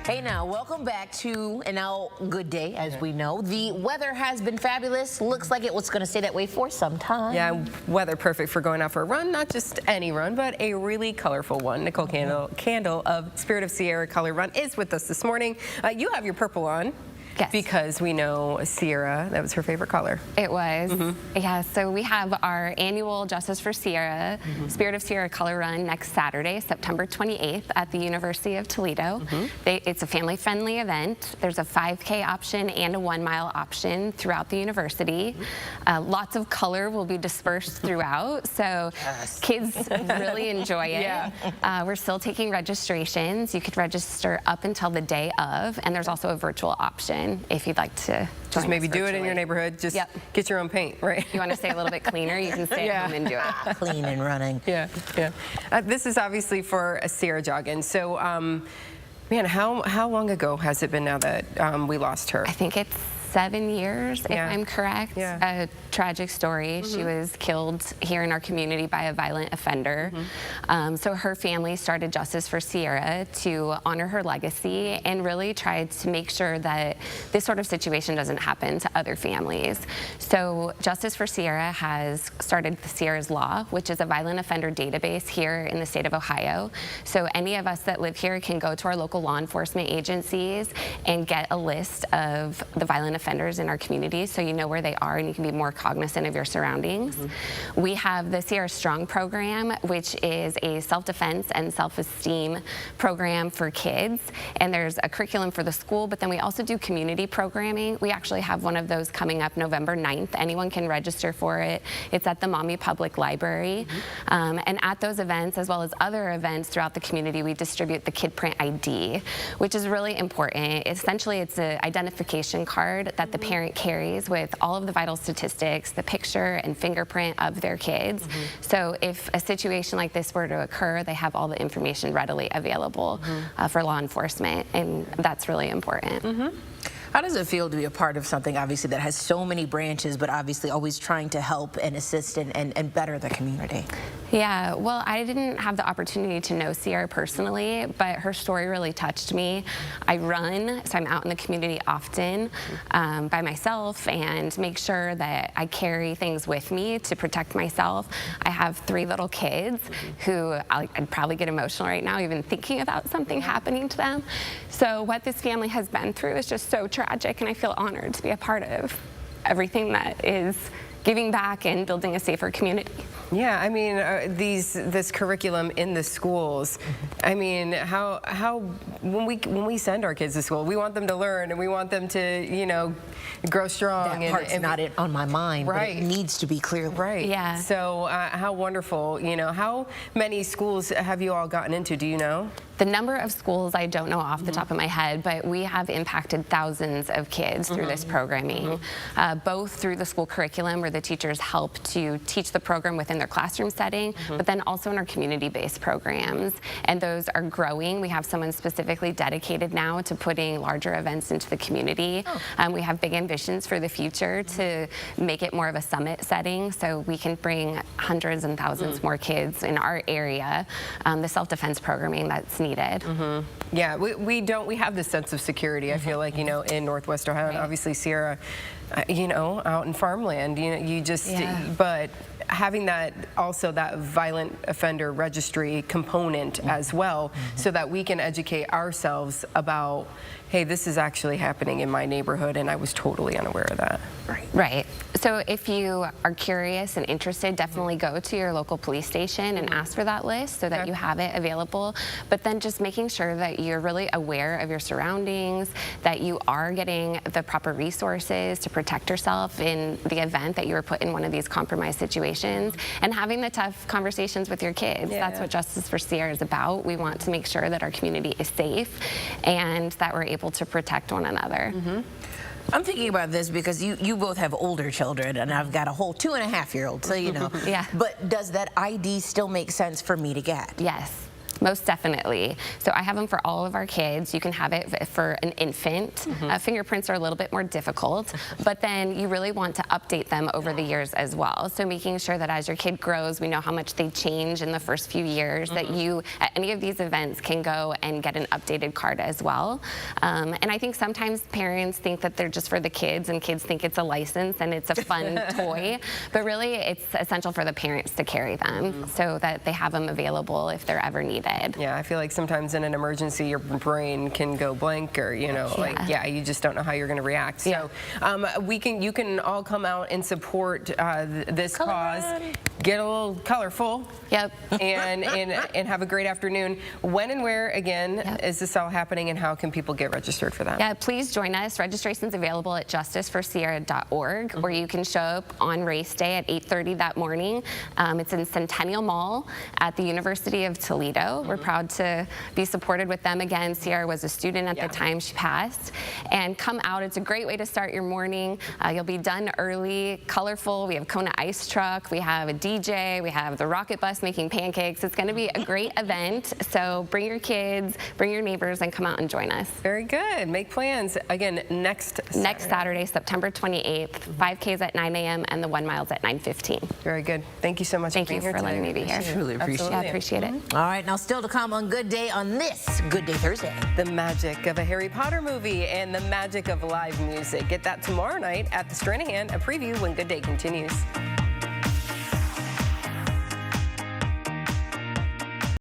Hey now, welcome back to an now good day, as we know. The weather has been fabulous. Looks like it was going to stay that way for some time. Yeah, weather perfect for going out for a run, not just any run, but a really colorful one. Nicole Candle of Spirit of Sierra Color Run is with us this morning. You have your purple on. Yes. Because we know Sierra, that was her favorite color. It was. Yeah, so we have our annual Justice for Sierra, Spirit of Sierra Color Run next Saturday, September 28th at the University of Toledo. It's a family-friendly event. There's a 5K option and a 1-mile option throughout the university. Lots of color will be dispersed throughout, so kids really enjoy it. Yeah. We're still taking registrations. You could register up until the day of, and there's also a virtual option if you'd like to join Just maybe us do it in virtually. your neighborhood. Just get your own paint, right? You want to stay a little bit cleaner, you can stay at home and do it. Clean and running. Yeah. This is obviously for Sierah Joughin. So, man, how long ago has it been now that we lost her? I think it's 7 years, if I'm correct. Yeah. A tragic story. She was killed here in our community by a violent offender. So her family started Justice for Sierra to honor her legacy and really tried to make sure that this sort of situation doesn't happen to other families. So Justice for Sierra has started the Sierra's Law, which is a violent offender database here in the state of Ohio. So any of us that live here can go to our local law enforcement agencies and get a list of the violent offenders in our community, so you know where they are and you can be more cognizant of your surroundings. We have the Sierra Strong program, which is a self-defense and self-esteem program for kids, and there's a curriculum for the school, but then we also do community programming. We actually have one of those coming up November 9th. Anyone can register for it. It's at the Maumee Public Library. And at those events, as well as other events throughout the community, we distribute the Kid Print ID, which is really important. Essentially, it's an identification card that the parent carries with all of the vital statistics, the picture and fingerprint of their kids. So if a situation like this were to occur, they have all the information readily available for law enforcement, and that's really important. How does it feel to be a part of something, obviously, that has so many branches, but obviously always trying to help and assist and better the community? Yeah, well, I didn't have the opportunity to know Sierra personally, but her story really touched me. I run, so I'm out in the community often by myself and make sure that I carry things with me to protect myself. I have 3 little kids who I'd probably get emotional right now even thinking about something happening to them. So what this family has been through is just so tragic, and I feel honored to be a part of everything that is giving back and building a safer community. Yeah, I mean, this curriculum in the schools. I mean, how when we send our kids to school, we want them to learn and we want them to, grow strong. That part's not on my mind, right? But it needs to be clear. Right. Yeah. So how wonderful. How many schools have you all gotten into? Do you know? The number of schools I don't know off the top of my head, but we have impacted thousands of kids through this programming, both through the school curriculum where the teachers help to teach the program within their classroom setting, but then also in our community-based programs, and those are growing. We have someone specifically dedicated now to putting larger events into the community. We have big ambitions for the future to make it more of a summit setting so we can bring hundreds and thousands more kids in our area, the self-defense programming that's needed. Yeah, we have this sense of security, I feel like, in Northwest Ohio, and obviously Sierra, out in farmland, but having that, also that violent offender registry component as well, so that we can educate ourselves about, hey, this is actually happening in my neighborhood, and I was totally unaware of that. Right. So if you are curious and interested, definitely go to your local police station and ask for that list so that you have it available. But then just making sure that you're really aware of your surroundings, that you are getting the proper resources to protect yourself in the event that you were put in one of these compromised situations, and having the tough conversations with your kids. That's what Justice for Sierra is about. We want to make sure that our community is safe and that we're able to protect one another. I'm thinking about this because you both have older children, and I've got a whole 2.5-year-old, so Yeah. But does that ID still make sense for me to get? Yes. Most definitely. So I have them for all of our kids. You can have it for an infant. Fingerprints are a little bit more difficult, but then you really want to update them over the years as well. So making sure that as your kid grows, we know how much they change in the first few years, that you, at any of these events, can go and get an updated card as well. And I think sometimes parents think that they're just for the kids, and kids think it's a license and it's a fun toy, but really it's essential for the parents to carry them so that they have them available if they're ever needed. Yeah, I feel like sometimes in an emergency your brain can go blank, or you just don't know how you're going to react. So you can all come out and support this cause. Get a little colorful. Yep. And have a great afternoon. When and where again is this all happening, and how can people get registered for that? Yeah, please join us. Registration's available at justiceforsierra.org, or you can show up on race day at 8:30 that morning. It's in Centennial Mall at the University of Toledo. We're proud to be supported with them again. Sierra was a student at the time she passed. And come out. It's a great way to start your morning. You'll be done early, colorful. We have Kona Ice Truck. We have a DJ. We have the rocket bus making pancakes. It's going to be a great event. So bring your kids, bring your neighbors, and come out and join us. Very good. Make plans. Again, next Saturday, September 28th, 5Ks at 9 a.m. and the 1 miles at 9:15. Very good. Thank you so much Thank for you being for here letting today. me be here. Truly appreciate it. Yeah, I appreciate it. All right, now still to come on Good Day on this Good Day Thursday. The magic of a Harry Potter movie and the magic of live music. Get that tomorrow night at the Stranahan, a preview when Good Day continues.